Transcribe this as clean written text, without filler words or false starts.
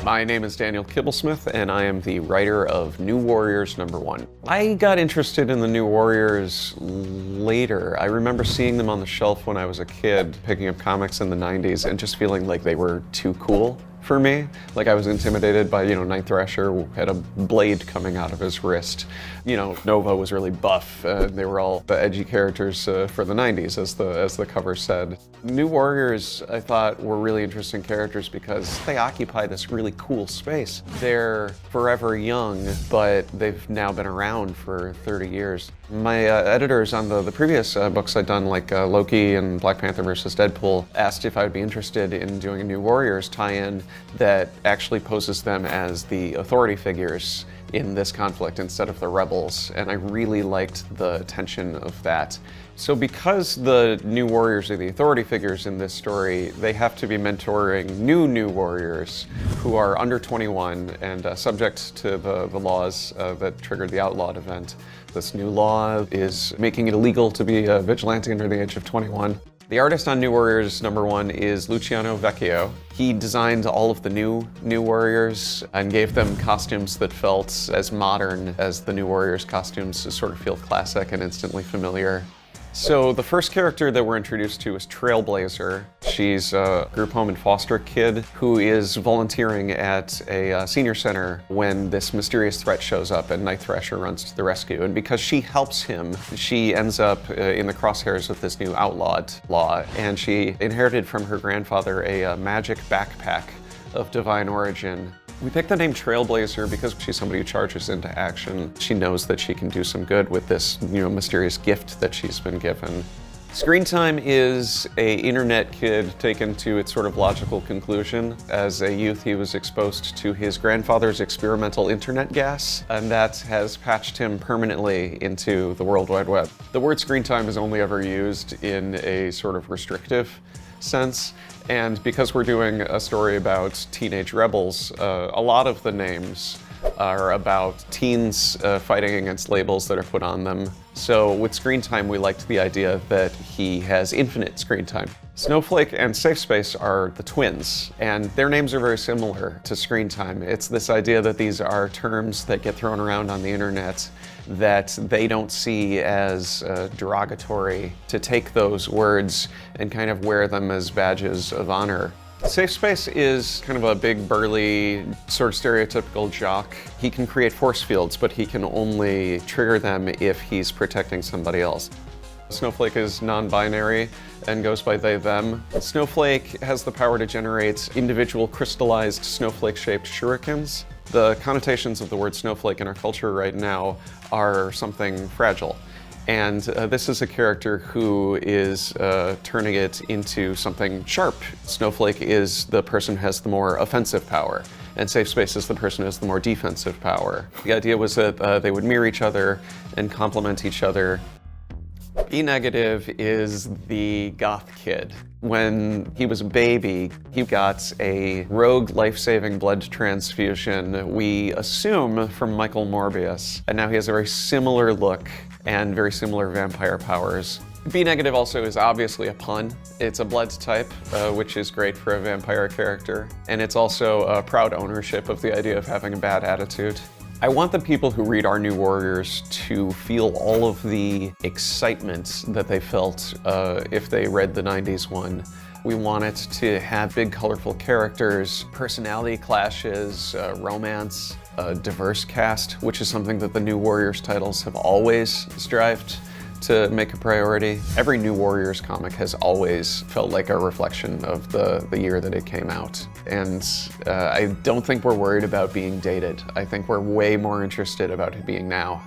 My name is Daniel Kibblesmith, and I am the writer of New Warriors #1. I got interested in the New Warriors later. I remember seeing them on the shelf when I was a kid, picking up comics in the 90s, and just feeling like they were too cool for me. Like I was intimidated by, Night Thrasher who had a blade coming out of his wrist. Nova was really buff. They were all the edgy characters for the 90s, as the cover said. New Warriors, I thought, were really interesting characters because they occupy this really cool space. They're forever young, but they've now been around for 30 years. My editors on the previous books I'd done, like Loki and Black Panther vs. Deadpool, asked if I would be interested in doing a New Warriors tie-in that actually poses them as the authority figures in this conflict instead of the rebels, and I really liked the tension of that. So because the New Warriors are the authority figures in this story, they have to be mentoring New Warriors who are under 21 and subject to the laws that triggered the Outlawed event. This new law is making it illegal to be a vigilante under the age of 21. The artist on New Warriors #1 is Luciano Vecchio. He designed all of the New Warriors and gave them costumes that felt as modern as the New Warriors costumes to sort of feel classic and instantly familiar. So the first character that we're introduced to is Trailblazer. She's a group home and foster kid who is volunteering at a senior center when this mysterious threat shows up and Night Thrasher runs to the rescue. And because she helps him, she ends up in the crosshairs of this new outlawed law. And she inherited from her grandfather a magic backpack of divine origin. We picked the name Trailblazer because she's somebody who charges into action. She knows that she can do some good with this, mysterious gift that she's been given. Screen time is an internet kid taken to its sort of logical conclusion. As a youth, he was exposed to his grandfather's experimental internet gas, and that has patched him permanently into the World Wide Web. The word screen time is only ever used in a sort of restrictive sense. And because we're doing a story about teenage rebels, a lot of the names are about teens fighting against labels that are put on them. So with screen time, we liked the idea that he has infinite screen time. Snowflake and Safe Space are the twins, and their names are very similar to screen time. It's this idea that these are terms that get thrown around on the internet that they don't see as derogatory, to take those words and kind of wear them as badges of honor. Safe Space is kind of a big, burly, sort of stereotypical jock. He can create force fields, but he can only trigger them if he's protecting somebody else. Snowflake is non-binary and goes by they, them. Snowflake has the power to generate individual crystallized snowflake-shaped shurikens. The connotations of the word snowflake in our culture right now are something fragile. And this is a character who is turning it into something sharp. Snowflake is the person who has the more offensive power, and Safe Space is the person who has the more defensive power. The idea was that they would mirror each other and complement each other. E Negative is the goth kid. When he was a baby, he got a rogue life-saving blood transfusion, we assume from Michael Morbius, and now he has a very similar look and very similar vampire powers. B Negative also is obviously a pun. It's a blood type, which is great for a vampire character, and it's also a proud ownership of the idea of having a bad attitude. I want the people who read our New Warriors to feel all of the excitement that they felt if they read the 90s one. We want it to have big, colorful characters, personality clashes, romance, a diverse cast, which is something that the New Warriors titles have always strived to make a priority. Every New Warriors comic has always felt like a reflection of the year that it came out. And I don't think we're worried about being dated. I think we're way more interested about it being now.